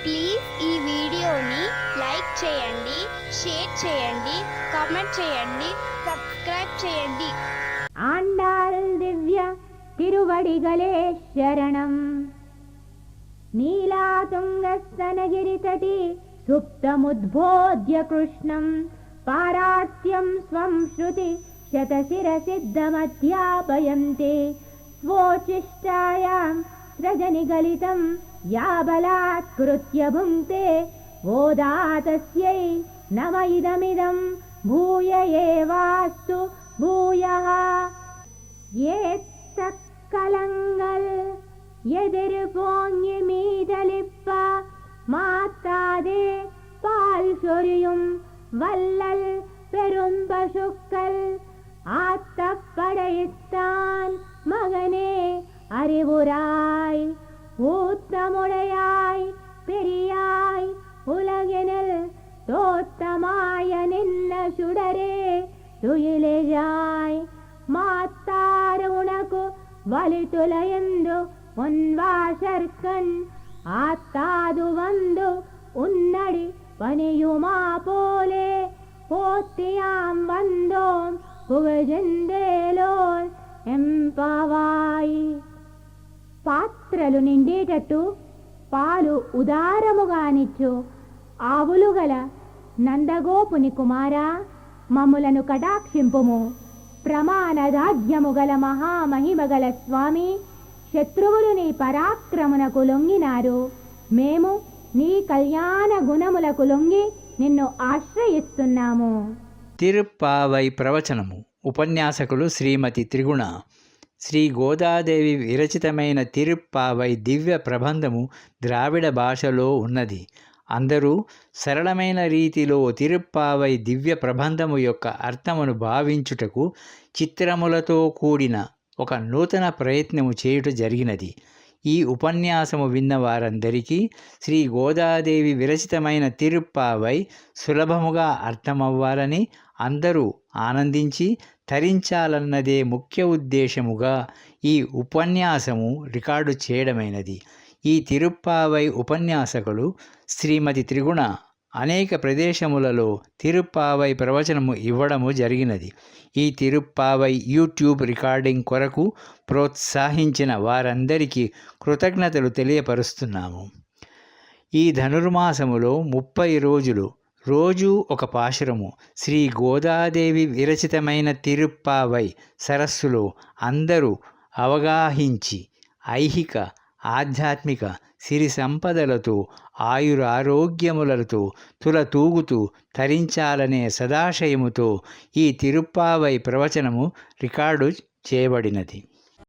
Please ఈ వీడియోని like చేయండి, షేర్ చేయండి, కామెంట్ చేయండి, సబ్స్క్రైబ్ చేయండి. ఆండాల్ దివ్య తిరువడిగలే శరణం. నీలాతుంగస్తనగిరితటి సుప్తముద్బోధ్య కృష్ణం పారాస్యం స్వం శృతి శతశిరసిద్ధమధ్యాపయంతే స్వోచిష్టాయాం సృజనిగలితం యాబలాత్కృత్య భుంక్తే ఓదాతస్యై నమ ఇదమిదం భూయ ఏవాస్తు భూయః. ஏத்தக்கலங்கள் எதிர்போங்கி மீதலிப்ப மாத்தாதே பால் சொரியும் வல்லல் பெரும் பசுக்கள் ஆத்தப்படைத்தான் மகனே அறிவுராய் ஊத்தமுடையாய் பெரியாய் உலகினில் தோத்தமாய நின்ன சுடரே துயிலியாய் మాత్తారు ఉనకు వలితులయందు ఉన్వాసర్కన్ ఆత్తాదు వందు ఉన్నడి పనియుమా పోలే పోత్తియాం వందోం పుగజందేలో ఎంపవాయి. పాత్రలు నిండేటట్టు పాలు ఉదారముగానిచ్చు ఆవులు గల నందగోపుని కుమారా, మమ్ములను కటాక్షింపుము. ప్రమాణదాధ్యము గల మహామహిమగల స్వామి, శత్రువులు నీ పరాక్రమునకు లొంగినారు. మేము నీ కళ్యాణ గుణములకు లొంగి నిన్ను ఆశ్రయిస్తున్నాము. తిరుప్పావై ప్రవచనము. ఉపన్యాసకులు శ్రీమతి త్రిగుణ. శ్రీ గోదాదేవి విరచితమైన తిరుప్పావై దివ్య ప్రబంధము ద్రావిడ భాషలో ఉన్నది. అందరూ సరళమైన రీతిలో తిరుప్పావై దివ్య ప్రబంధము యొక్క అర్థమును భావించుటకు చిత్రములతో కూడిన ఒక నూతన ప్రయత్నము చేయుట జరిగినది. ఈ ఉపన్యాసము విన్న వారందరికీ శ్రీ గోదాదేవి విరచితమైన తిరుప్పావై సులభముగా అర్థమవ్వాలని, అందరూ ఆనందించి తరించాలన్నదే ముఖ్య ఉద్దేశముగా ఈ ఉపన్యాసము రికార్డు చేయడమైనది. ఈ తిరుప్పావై ఉపన్యాసకులు శ్రీమతి త్రిగుణ అనేక ప్రదేశములలో తిరుప్పావై ప్రవచనము ఇవ్వడము జరిగినది. ఈ తిరుప్పావై యూట్యూబ్ రికార్డింగ్ కొరకు ప్రోత్సహించిన వారందరికీ కృతజ్ఞతలు తెలియపరుస్తున్నాము. ఈ ధనుర్మాసములో 30 రోజులు రోజు ఒక పాశురము శ్రీ గోదాదేవి విరచితమైన తిరుప్పావై సరస్సులో అందరూ అవగాహించి ఐహిక ఆధ్యాత్మిక సిరి సంపదలతో ఆయురారోగ్యములతో తులతూగుతూ తరించాలనే సదాశయముతో ఈ తిరుప్పావై ప్రవచనము రికార్డు చేయబడినది.